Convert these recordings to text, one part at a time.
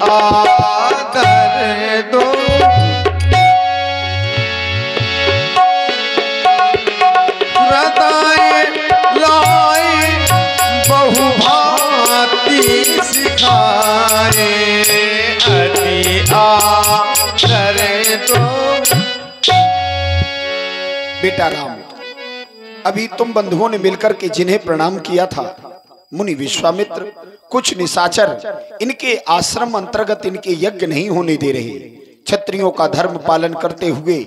आदर दो। हृदय लाई बहुभांति सिखाए अति आदर दो। बेटा राम, अभी तुम बंधुओं ने मिलकर के जिन्हें प्रणाम किया था, मुनि विश्वामित्र कुछ निशाचर इनके आश्रम अंतर्गत इनके यज्ञ नहीं होने दे रहे। क्षत्रियों का धर्म पालन करते हुए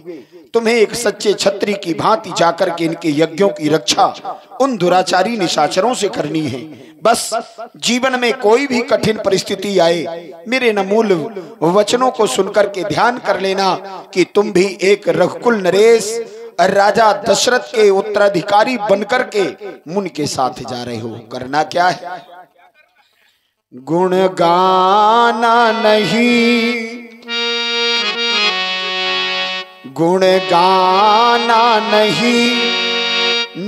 तुम्हें एक सच्चे क्षत्रिय की भांति जाकर के इनके यज्ञों की रक्षा उन दुराचारी निशाचरों से करनी है। बस जीवन में कोई भी कठिन परिस्थिति आए, मेरे नमूल वचनों को सुनकर के ध्यान कर लेना कि तुम भी एक रघुकुल नरेश राजा दशरथ के उत्तराधिकारी बनकर के मुनि के साथ जा रहे हो। करना क्या है? गुण गाना नहीं, गुण गाना नहीं,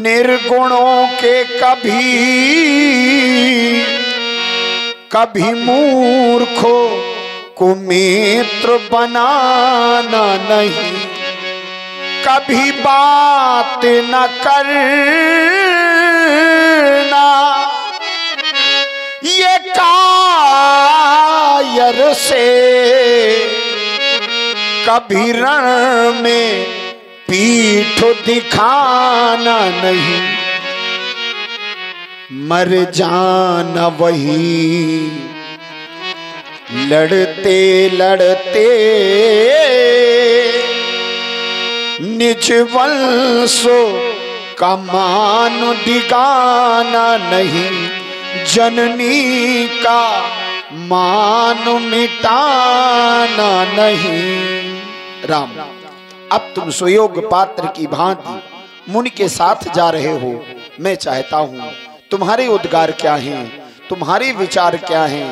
निर्गुणों के कभी कभी मूर्खों को मित्र बनाना नहीं, कभी बात न करना, ये कायर से कभी रण में पीठ दिखाना नहीं, मर जाना वही लड़ते लड़ते, निज वंशों का मान दिगाना नहीं, जननी का मान मिटाना नहीं। राम, अब तुम सुयोग पात्र की भांति मुनि के साथ जा रहे हो। मैं चाहता हूं तुम्हारे उद्गार क्या हैं, तुम्हारे विचार क्या हैं,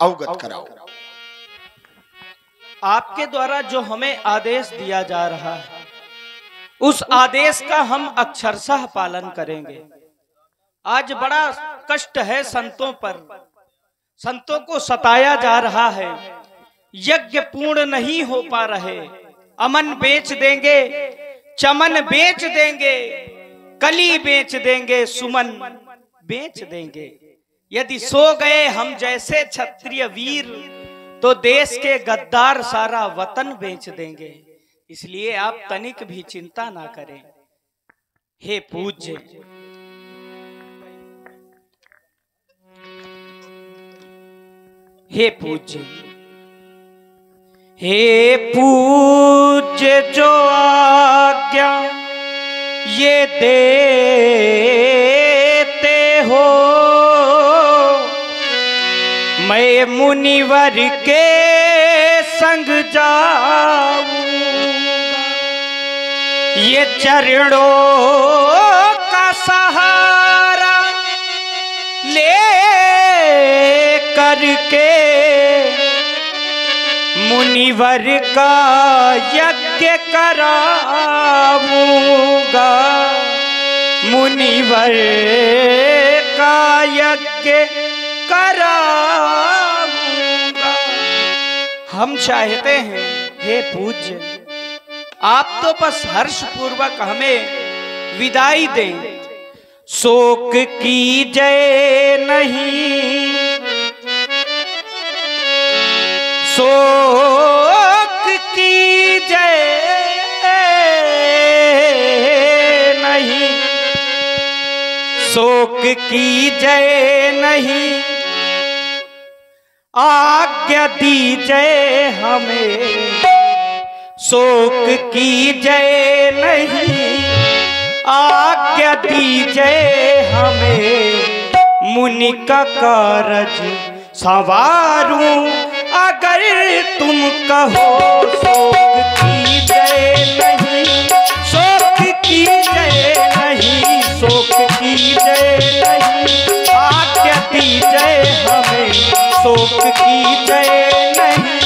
अवगत कराओ। आपके द्वारा जो हमें आदेश दिया जा रहा है, उस आदेश का हम अक्षरशः पालन करेंगे। आज बड़ा कष्ट है संतों पर, संतों को सताया जा रहा है, यज्ञ पूर्ण नहीं हो पा रहे। अमन बेच देंगे, चमन बेच देंगे, कली बेच देंगे, सुमन बेच देंगे। यदि सो गए हम जैसे क्षत्रिय वीर, तो देश के गद्दार सारा वतन बेच देंगे। इसलिए आप तनिक भी चिंता ना करें। हे पूज्य, हे पूज्य, हे पूज्य जो आज्ञा ये देते हो, मैं मुनिवर के संग जाऊं, ये चरणों का सहारा ले करके मुनिवर का यज्ञ कराऊंगा, मुनिवर का यज्ञ कराऊंगा। हम चाहते हैं हे पूज्य, आप तो बस हर्ष पूर्वक हमें विदाई दें। शोक कीजिए नहीं, शोक कीजिए नहीं, शोक कीजिए नहीं, आज्ञा दीजिए हमें। शोक कीजिए नहीं, आज्ञा दीजिए हमें। मुनि का कारज संवारूं अगर तुम कहो। शोक कीजिए नहीं, शोक कीजिए नहीं, शोक कीजिए नहीं, आज्ञा दीजिए हमें। शोक कीजिए नहीं,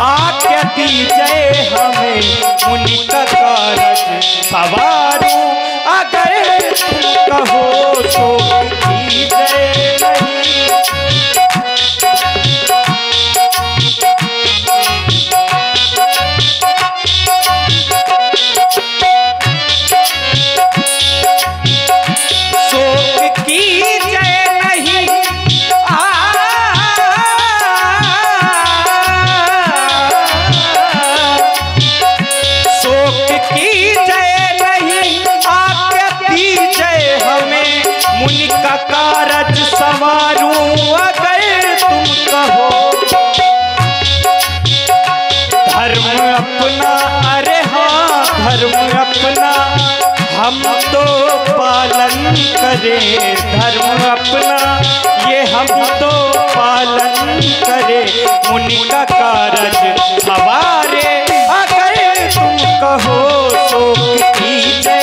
आज्ञा दीजिए हमें। मुनि का कारज संवारूं अगर तुम कहो। शोक कीजिए नहीं, करें धर्म अपना, ये हम तो पालन करें। मुनि का कारज सवारे, अगर तुम कहो शोक कीजिए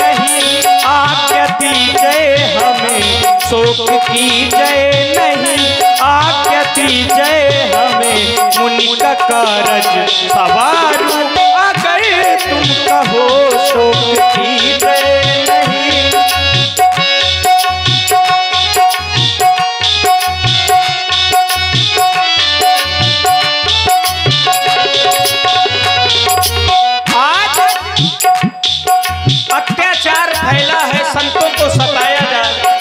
नहीं, आज्ञा दीजिए हमें शोक कीजिए नहीं, आज्ञा दीजिए हमें। मुनि का कारज सवारू, अगर तुम कहो शोक कीजिए नहीं। आज अत्याचार फैला है, संतों को सताया जा रहा है।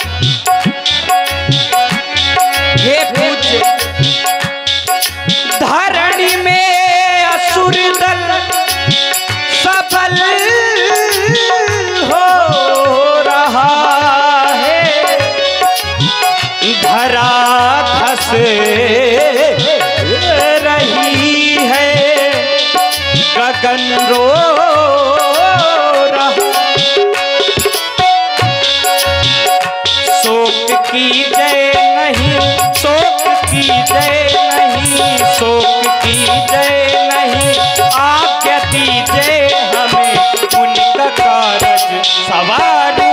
हे पूज्य, धरणी में असुर दल सफल हो रहा है, धरा धस रही है, गगन रो रहा। शोक कीजिए नहीं, शोक कीजिए नहीं, शोक कीजिए नहीं, आज्ञा दीजिए हमें। उनका कारज सवारू,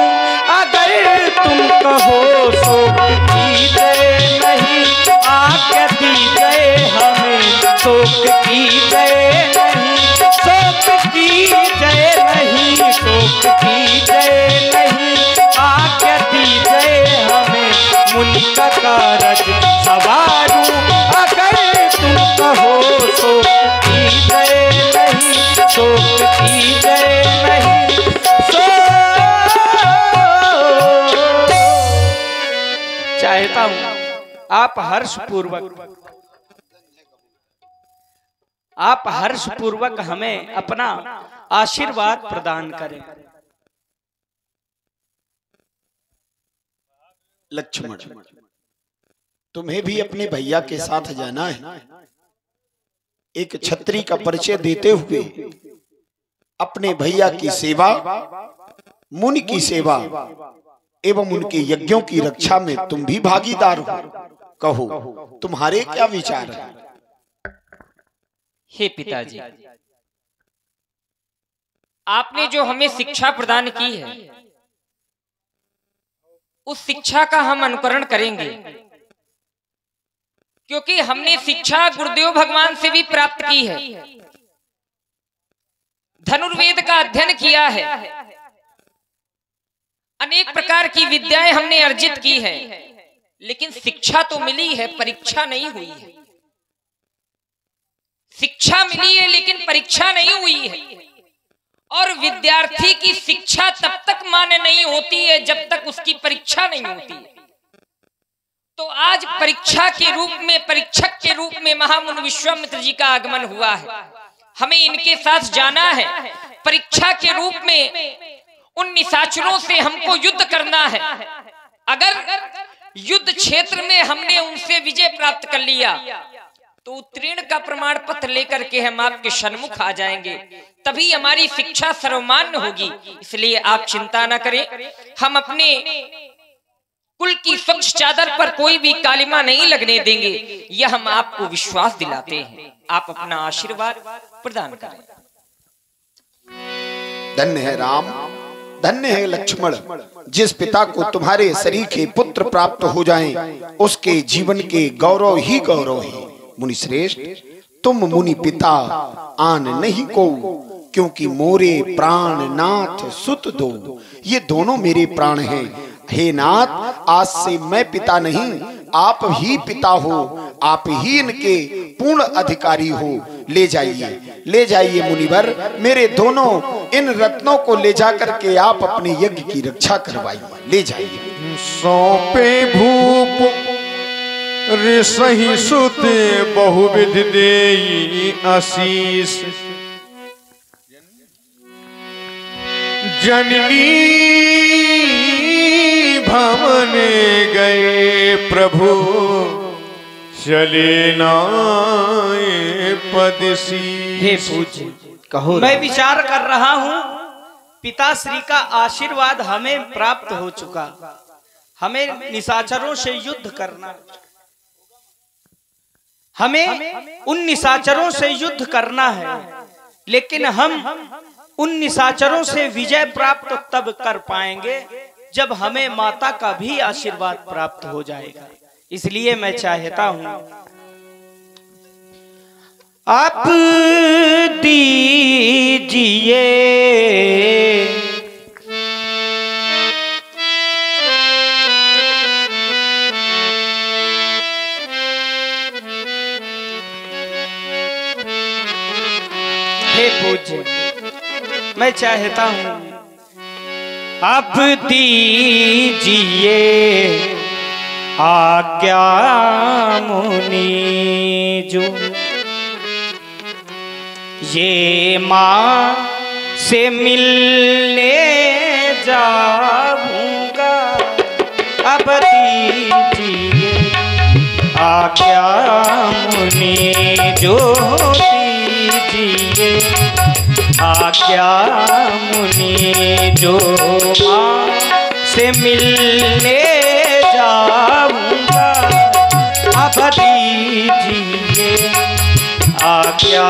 अगर तुम कहो शोक कीजिए नहीं, आज्ञा दीजिए हमें। शोक कीजिए नहीं, शोक कीजिए नहीं, शोक कीजिए नहीं, आज्ञा दीजिए हमें। मुनि का कारज सवारू, अगर तुम कहो शोक कीजिए नहीं, शोक कीजिए नहीं, चाहता हूं आप हर्ष पूर्वक हमें अपना आशीर्वाद प्रदान करें। लक्ष्मण, तुम्हें भी अपने भैया के साथ जाना है। एक छत्री का परिचय देते हुए अपने भैया की सेवा, मुनि की सेवा एवं उनके यज्ञों की रक्षा में तुम भी भागीदार हो। कहो, तुम्हारे क्या विचार है? हे पिताजी, आपने जो हमें शिक्षा प्रदान की है, उस शिक्षा का हम अनुकरण करेंगे, क्योंकि हमने शिक्षा गुरुदेव भगवान से भी प्राप्त की है। धनुर्वेद का अध्ययन किया है, अनेक प्रकार की विद्याएं हमने अर्जित की है, लेकिन शिक्षा तो मिली है, परीक्षा नहीं हुई है। शिक्षा मिली है लेकिन परीक्षा नहीं हुई है। और विद्यार्थी की शिक्षा तब तक मान्य नहीं होती है जब तक उसकी परीक्षा नहीं होती है। तो आज परीक्षा के रूप में, परीक्षक के रूप में महामुनि विश्वामित्र जी का आगमन हुआ है। हमें इनके साथ जाना है। परीक्षा के रूप में उन निशाचरों से हमको युद्ध करना है। अगर युद्ध क्षेत्र में हमने उनसे विजय प्राप्त कर लिया तो उत्तीर्ण का प्रमाण पत्र लेकर के हम आपके सन्मुख आ जाएंगे, तभी हमारी शिक्षा सर्वमान्य होगी। इसलिए आप चिंता न करें, हम अपने कुल की स्वच्छ चादर पर कोई भी कालिमा नहीं लगने देंगे, यह हम आपको विश्वास दिलाते हैं। आप अपना आशीर्वाद प्रदान करें। धन्य है राम, धन्य है लक्ष्मण। जिस पिता को तुम्हारे सरीखे पुत्र प्राप्त हो जाएं, उसके जीवन के गौरव ही गौरव है। मुनि श्रेष्ठ, तुम मुनि पिता आन नहीं को, क्योंकि मोरे प्राण नाथ सुत दो। ये दोनों मेरे प्राण हैं। हे नाथ, आज से मैं पिता नहीं, आप ही पिता हो, आप ही इनके पूर्ण अधिकारी हो। ले जाइए, ले जाइए मुनिवर, मेरे दोनों इन रत्नों को ले जाकर के आप अपने यज्ञ की रक्षा करवाइए। ले जाइए। सौंपे भूप ऋषि सुते बहुविध देई आशीष। जननी भवन गए प्रभु, चले नाए पदसी। हे पूज्य, कहो, मैं विचार कर रहा हूँ, पिताश्री का आशीर्वाद हमें प्राप्त हो चुका। हमें निशाचरों से युद्ध करना, हमें उन निशाचरों से युद्ध करना है, लेकिन हम उन निशाचरों से विजय प्राप्त तब कर पाएंगे जब हमें माता का भी आशीर्वाद प्राप्त हो जाएगा। इसलिए मैं चाहता हूं आप दीजिए हे पूज्य, मैं चाहता हूं आप दीजिए आज्ञा मुनि जो, ये माँ से मिलने जाऊंगा। अब दीजिए आज्ञा मुनि जो, दीजिए आज्ञा मुनि जो, माँ से मिलने जाऊंगा। अब दीजिए आज्ञा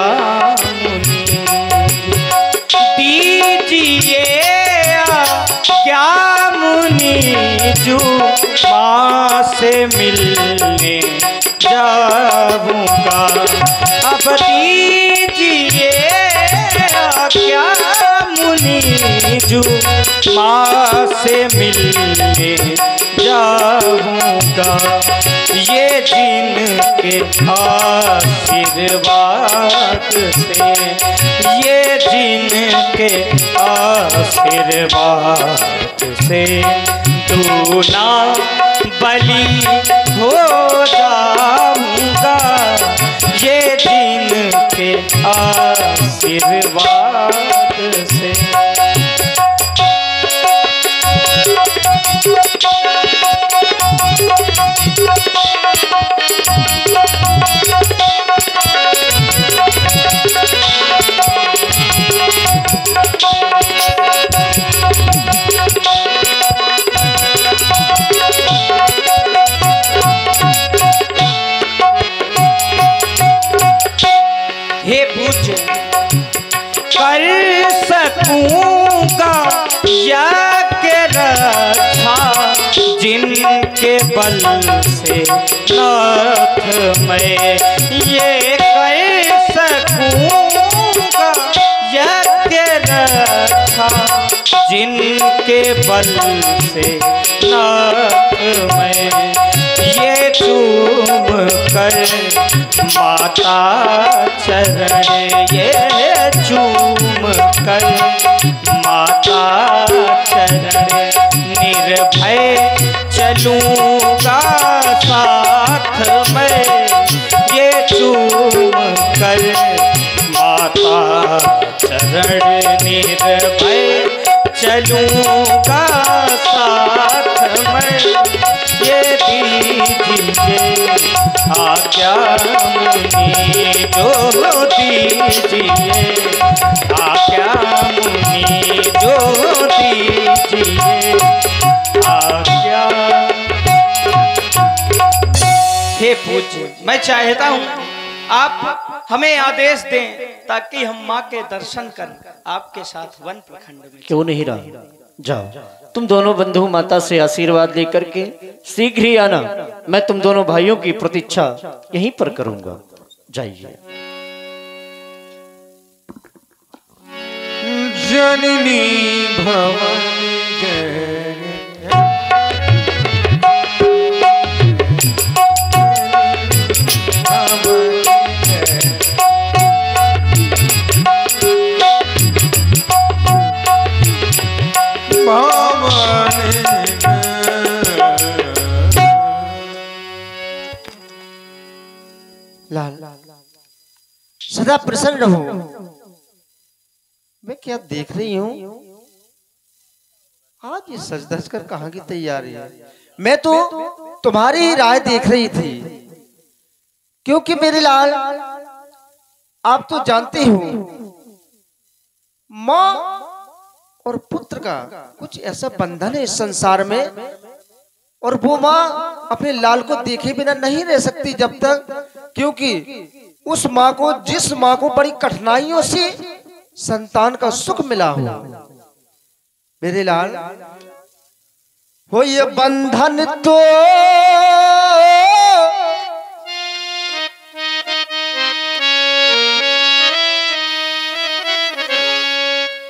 मुनि, दीजिए आज्ञा मुनि जो, माँ से मिलने जाऊंगा। अब दीजिए आज्ञा मुनि जो, माँ से मिलने जाऊंगा। ये जिनके आशीर्वाद से, ये जिनके आशीर्वाद से दूना बलि हो जाऊंगा। ये जिनके आशीर्वाद से हे पूज्य, कर सकूंगा यज्ञ रक्षा जिनके बल से नाथ मैं, ये कर सकूंगा यज्ञ रक्षा जिनके बल से नाथ मैं। ये चूम कर माता चरण, ये चूम कर माता चरण, निर्भय चलूंगा साथ में। ये चूम कर माता चरण, निर्भय चलूंगा साथ में। ये दीजिए आज्ञा मुनि जो, दीजिए आज्ञा मुनि जो, दीजिए आज्ञा। हे पूज्य, मैं चाहता हूँ आप हमें आदेश दें ताकि हम माँ के दर्शन कर आपके साथ वन प्रखंड में। क्यों नहीं रहा, जाओ तुम दोनों बंधु माता से आशीर्वाद लेकर के शीघ्र ही आना। मैं तुम दोनों भाइयों की प्रतीक्षा यहीं पर करूंगा। जाइए। जननी भवानी जय, लाल सदा प्रसन्न रहो। मैं क्या देख रही हूँ आज ये सज धज कर कहाँ की तैयारी है। मैं तो तुम्हारी ही राह देख रही थी, क्योंकि मेरे लाल आप तो जानते हो माँ और पुत्र का कुछ ऐसा बंधन है इस संसार में और वो माँ अपने लाल को देखे बिना नहीं रह सकती जब तक, क्योंकि उस माँ को, जिस माँ को बड़ी कठिनाइयों से संतान का सुख मिला हो। मेरे लाल हो ये बंधन तो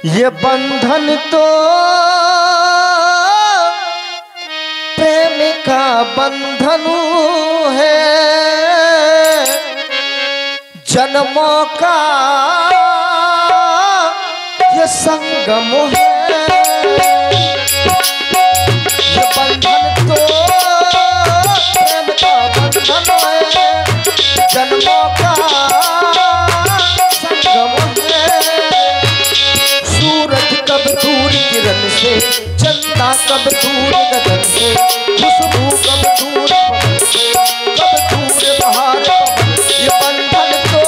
ये बंधन तो प्रेम का बंधन है, जन्मों का ये संगम है। ये बंधन तो प्रेम का बंधन है, जन्मों का संगम है। सूरज कब दूर किरण से, चंदा कब दूर गगन से, खुशबू कब दूर पवन से, कब दूर बहार पवन। ये बंधन तो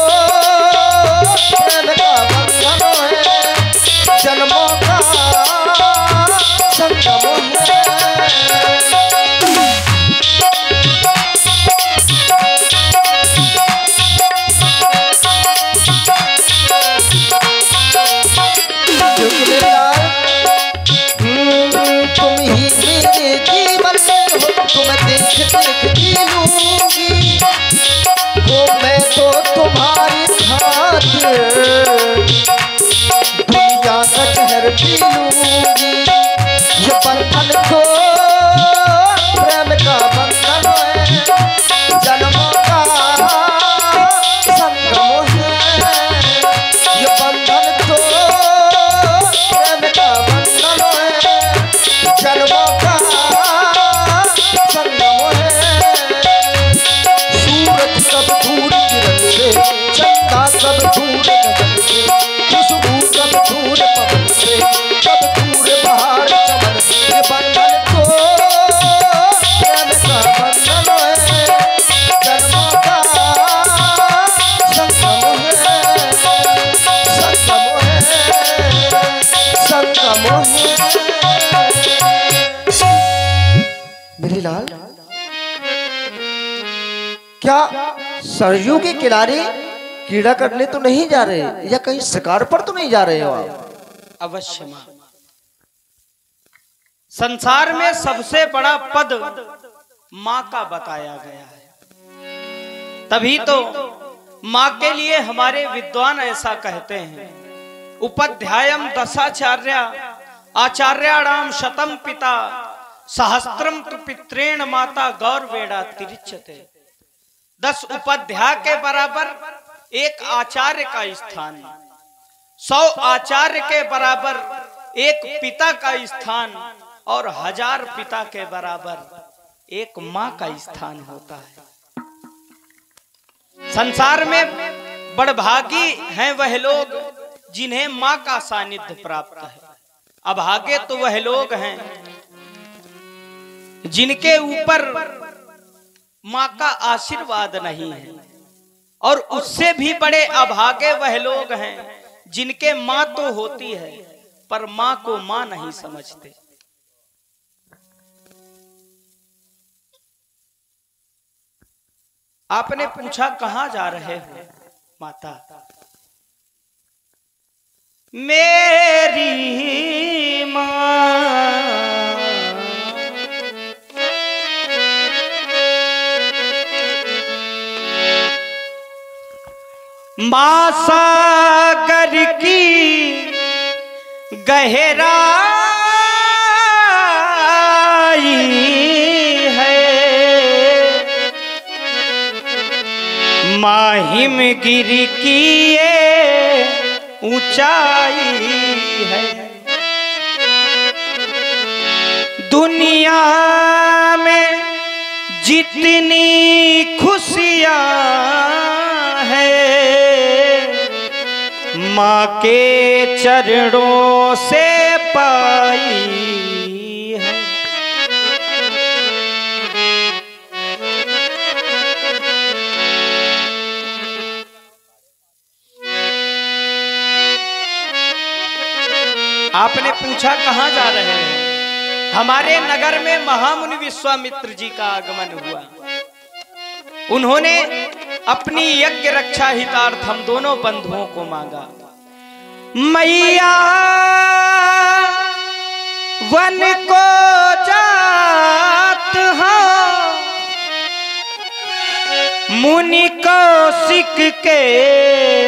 प्रेम का बंधन है, जन्मों का संगम है। तुम ही मेरे जीवन में हो, तुम देख देख जी लूंगी, वो मैं तो तुम्हारी खातिर दुनिया का जहर पी लूंगी। ये बंधन तो प्रेम का बंधन है, जन्मों का संगम है। ये बंधन तो प्रेम का बंधन है, जन्मों का संगम है। सूरज कब दूर किरण से, चंदा कब दूर गगन से, खुशबू कब दूर पवन से, कब दूर बहार चमन से। ये बंधन तो प्रेम का बंधन है, जन्मों का संगम है, संगम है, संगम है। मेरे लाल, क्या सरयू के किनारे कीड़ा करने तो नहीं जा रहे, या कहीं शिकार पर तो नहीं जा रहे हो आप? अवश्य मां। संसार में सबसे बड़ा पद मां का बताया गया है, तभी तो मां के लिए हमारे विद्वान ऐसा कहते हैं, उपध्यायम दशाचार्य आचार्याणाम शतम पिता सहस्त्रम तु पित्रेण माता गौरवेड़ा तिरिच्यते। 10 उपाध्याय के बराबर एक आचार्य का स्थान, 100 आचार्य के बराबर एक पिता का स्थान, और 1000 पिता के बराबर एक माँ का स्थान होता है। संसार में बड़भागी हैं वह लोग जिन्हें माँ का सानिध्य प्राप्त है। अभागे तो वह लोग हैं जिनके ऊपर माँ का आशीर्वाद नहीं है, और उससे भी बड़े अभागे वह लोग हैं जिनके माँ तो होती है पर माँ को माँ नहीं समझते। आपने पूछा कहां जा रहे हो माता? मेरी माँ माँ सागर की गहराई है, माँ हिमगिरी की ये ऊंचाई है। दुनिया में जितनी खुशियां हैं माँ के चरणों से पाई है। आपने पूछा कहां जा रहे हैं? हमारे नगर में महामुनि विश्वामित्र जी का आगमन हुआ। उन्होंने अपनी यज्ञ रक्षा हितार्थ हम दोनों बंधुओं को मांगा। मैया वन को जात हाँ, मुनि कौशिक के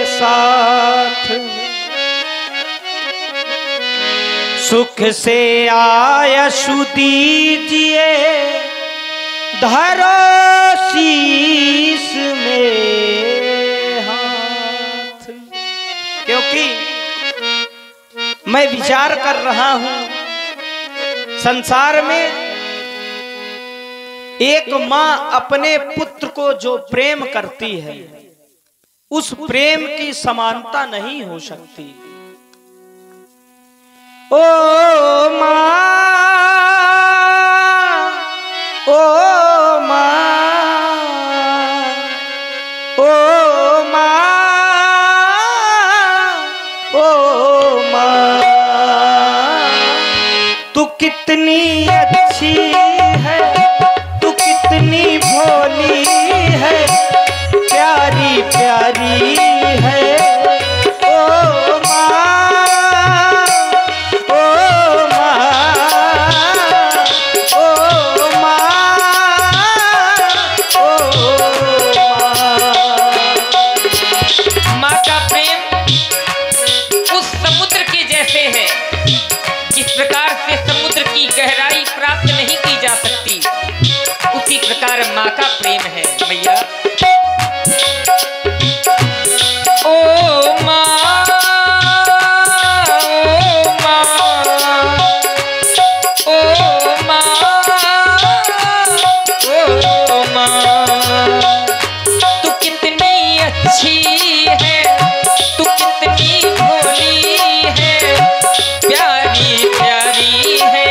साथ, सुख से आयशु दीजिए धरो शीश में हाथ। क्योंकि मैं विचार कर रहा हूं, संसार में एक मां अपने पुत्र को जो प्रेम करती है, उस प्रेम की समानता नहीं हो सकती। ओ मां, ओ मां, ओ मां, ओ मां, तू कितनी अच्छी है, तू कितनी भोली है, प्यारी प्यारी है। माँ का प्रेम है मैया। ओ माँ, ओ माँ, ओ माँ, ओ माँ, तू कितनी अच्छी है, तू कितनी भोली है, प्यारी प्यारी है।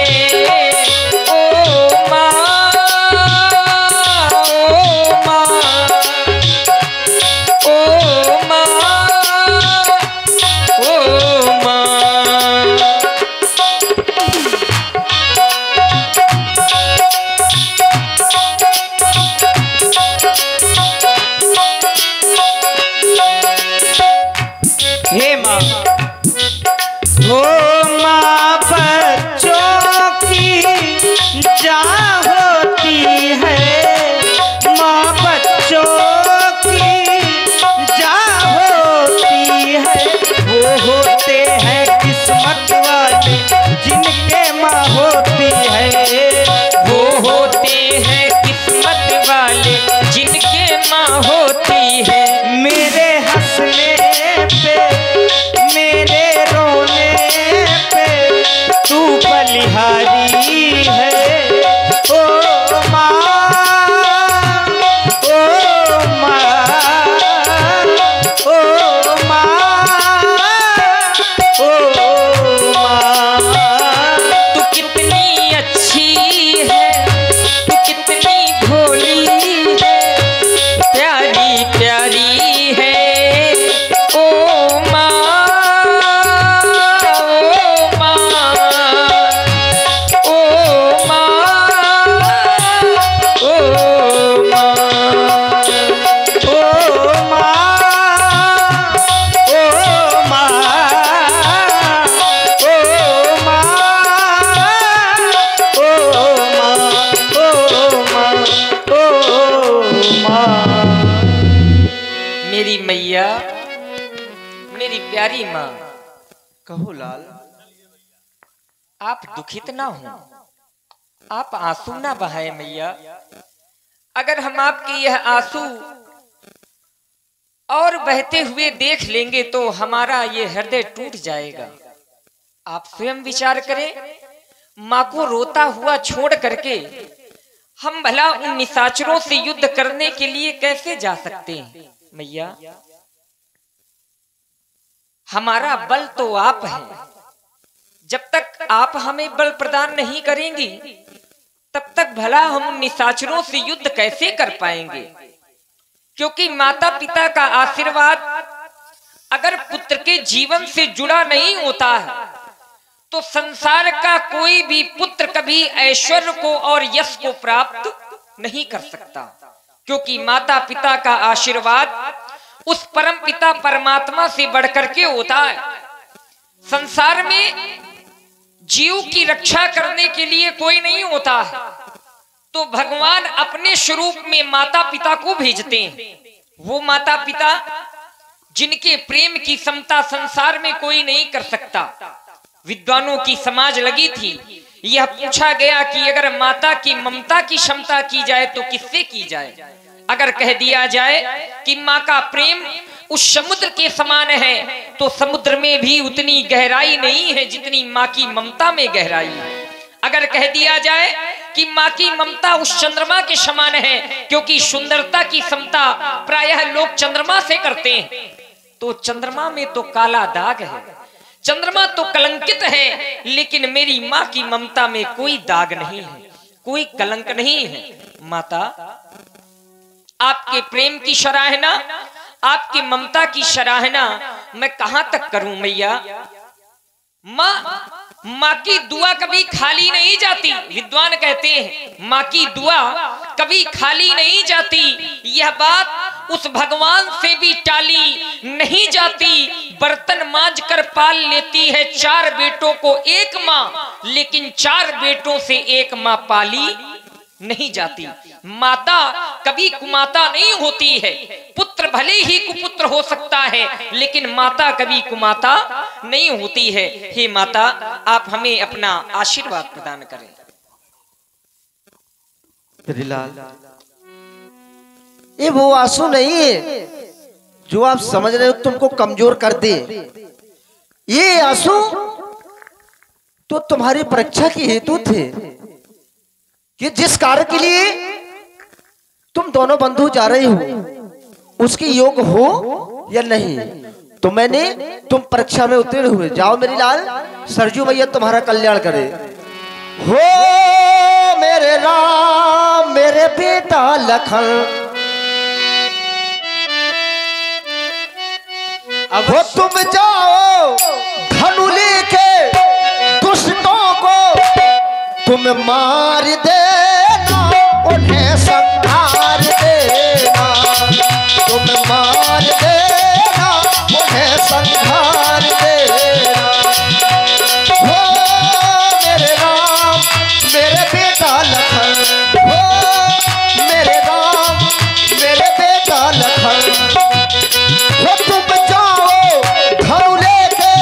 प्यारी माँ, कहो लाल, आप दुखित ना हो, आप आंसू ना बहाए मैया। अगर हम आपके यह आंसू और बहते हुए देख लेंगे तो हमारा ये हृदय टूट जाएगा। आप स्वयं विचार करें, माँ को रोता हुआ छोड़ करके हम भला उन निशाचरों से युद्ध करने के लिए कैसे जा सकते हैं मैया। हमारा बल तो आप हैं, जब तक आप हमें बल प्रदान नहीं करेंगी तब तक भला हम निशाचरों से युद्ध कैसे कर पाएंगे। क्योंकि माता पिता का आशीर्वाद अगर पुत्र के जीवन से जुड़ा नहीं होता है तो संसार का कोई भी पुत्र कभी ऐश्वर्य को और यश को प्राप्त नहीं कर सकता, क्योंकि माता पिता का आशीर्वाद उस परम पिता परमात्मा से बढ़कर के होता है। संसार में जीव की रक्षा करने के लिए कोई नहीं होता है, तो भगवान अपने स्वरूप में माता पिता को भेजते हैं। वो माता पिता जिनके प्रेम की समता संसार में कोई नहीं कर सकता। विद्वानों की समाज लगी थी, यह पूछा गया कि अगर माता की ममता की क्षमता की जाए तो किससे की जाए। अगर कह दिया जाए कि माँ का प्रेम उस समुद्र के समान है, तो समुद्र में भी उतनी गहराई नहीं है जितनी माँ की ममता में गहराई है। अगर कह दिया जाए कि माँ की ममता उस चंद्रमा के समान है, क्योंकि सुंदरता की समता प्रायः लोग चंद्रमा से करते हैं, तो चंद्रमा में तो काला दाग है, चंद्रमा तो कलंकित है, लेकिन मेरी माँ की ममता में कोई दाग नहीं है, कोई कलंक नहीं है। माता, आपके प्रेम की सराहना, आपकी ममता की सराहना मैं कहां तक करूं मैया। माँ की दुआ कभी खाली नहीं जाती। विद्वान कहते हैं माँ की दुआ कभी खाली नहीं जाती। यह बात उस भगवान से भी टाली नहीं जाती। बर्तन मांज कर पाल लेती है 4 बेटों को एक माँ, लेकिन 4 बेटों से एक माँ पाली नहीं जाती। माता कभी कुमाता नहीं होती है। पुत्र भले ही कुपुत्र हो सकता है, लेकिन माता कभी कुमाता नहीं होती है। हे माता, आप हमें अपना आशीर्वाद प्रदान करें। लाल, ये वो आंसू नहीं है जो आप समझ रहे हो तुमको कमजोर कर दे। ये आंसू तो तुम्हारी परीक्षा की हेतु थे कि जिस कार्य के लिए तुम दोनों बंधु जा रहे हो उसके योग हो या नहीं। तो मैंने तुम परीक्षा में उत्तीर्ण हुए। जाओ मेरी लाल, सरजू मैया तुम्हारा कल्याण करे। हो मेरे राम, मेरे बेटा लखन, अब हो तुम जाओ धनु लेके दुष्टों को तुम मार देना, उन्हें संहार देना, तुम मार देना, उन्हें संहार देना। हो मेरे राम, मेरे बेटा लखन, हो मेरे राम, मेरे बेटा लखन, हो तुम जाओ धनु लेके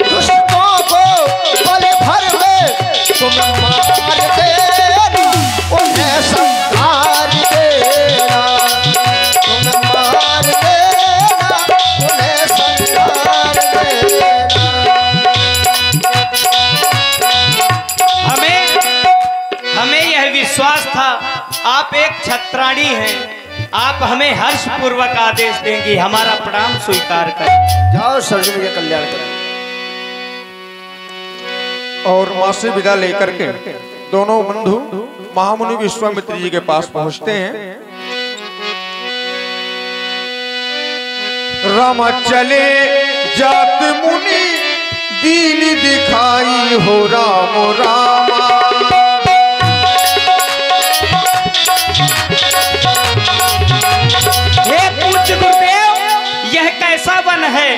दुष्टों को पल भर में तुम मार देना, उन्हें संहार देना, तुम मार देना, उन्हें संहार देना। हमें यह विश्वास था आप एक छत्राणी हैं, आप हमें हर्ष पूर्वक आदेश देंगी। हमारा प्रणाम स्वीकार करें। जाओ सरजू मैया कल्याण करें। और माँ से विदा लेकर के दोनों बंधु महामुनि विश्वामित्र जी के पास पहुंचते हैं। राम चले जात मुनि दीन दिखाई हो राम रामा। हे पूज्य गुरुदेव, यह कैसा वन है?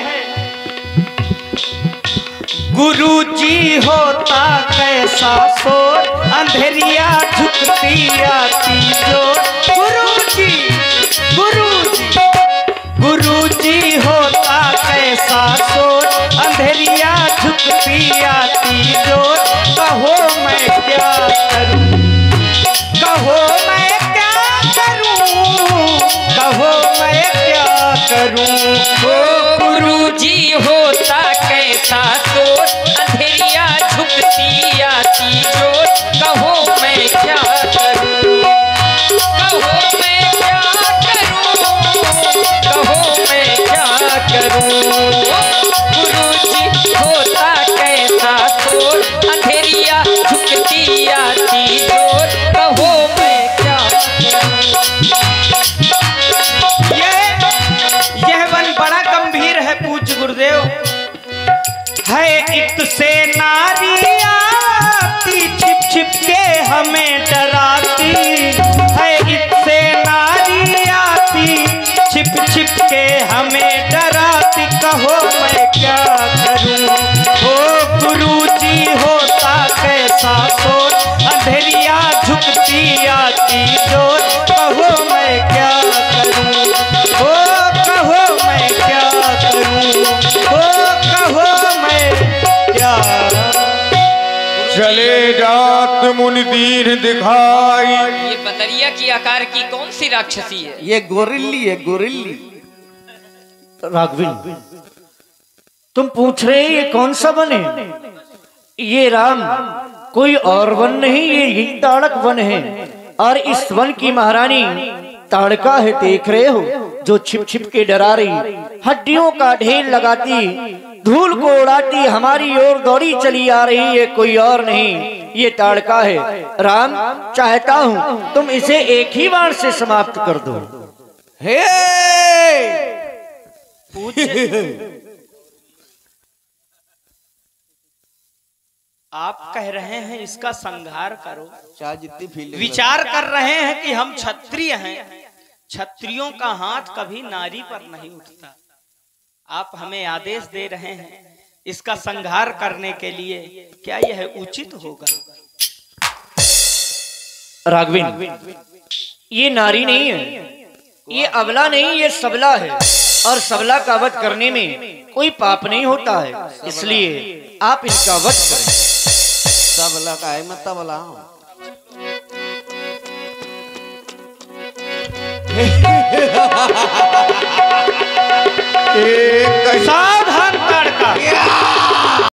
गुरु जी होता कैसा सोर, अंधेरिया झुकती आती जो। गुरु जी, गुरु जी, गुरु जी होता कैसा सोर, अंधेरिया झुकती आती जो। कहो मैं क्या करूं, कहो मैं क्या करूं, कहो मैं क्या करूं। ओ गुरु जी होता कैसा सोर, अंधेरिया झुकती आती जो। कहो मैं क्या करूं, कहो मैं क्या करूं, कहो मैं क्या करूं। गुरु जी होता कैसा सोर, अंधेरिया झुकती आती जो। कहो मैं क्या यह वन बड़ा गंभीर है पूज्य गुरुदेव। है इत से नारी आती छिप छिप के हमें डराती, है इत से नारी आती छिप छिप के हमें डराती। कहो मैं क्या करूं ओ गुरुजी होता कैसा सोच, अंधेरिया झुकती आती जोत। कहो मैं क्या करूं ओ कहो मैं क्या करूं ओ कहो मैं क्या। चले जात मुनि दीन दिखाई। ये बदरिया की आकार की कौन सी राक्षसी है? ये गोरिल्ली है, गोरिल्ली। राघविन, तुम पूछ रहे हैं ये कौन सा वन है? ये राम कोई और वन नहीं, ये यही ताड़क वन है। और इस वन की महारानी ताड़का है, देख रहे हो, जो छिप छिप के डरा रही, हड्डियों का ढेर लगाती, धूल को उड़ाती, हमारी ओर दौड़ी चली आ रही है, कोई और नहीं, ये ताड़का है। राम, चाहता हूँ तुम इसे एक ही बार से समाप्त कर दो। हे आप कह रहे हैं इसका संहार करो, चाहे जितनी फील्ड विचार कर रहे हैं कि हम क्षत्रिय हैं, क्षत्रियों का हाथ कभी नारी पर नहीं उठता। आप हमें आदेश दे रहे हैं इसका संहार करने के लिए, क्या यह उचित होगा? राघविन, ये नारी नहीं है, ये अबला नहीं, ये सबला है। और सबला का वध करने में कोई पाप नहीं होता है, इसलिए आप इनका वध करें। सबला का है, मत तबला। सावधान ताड़का,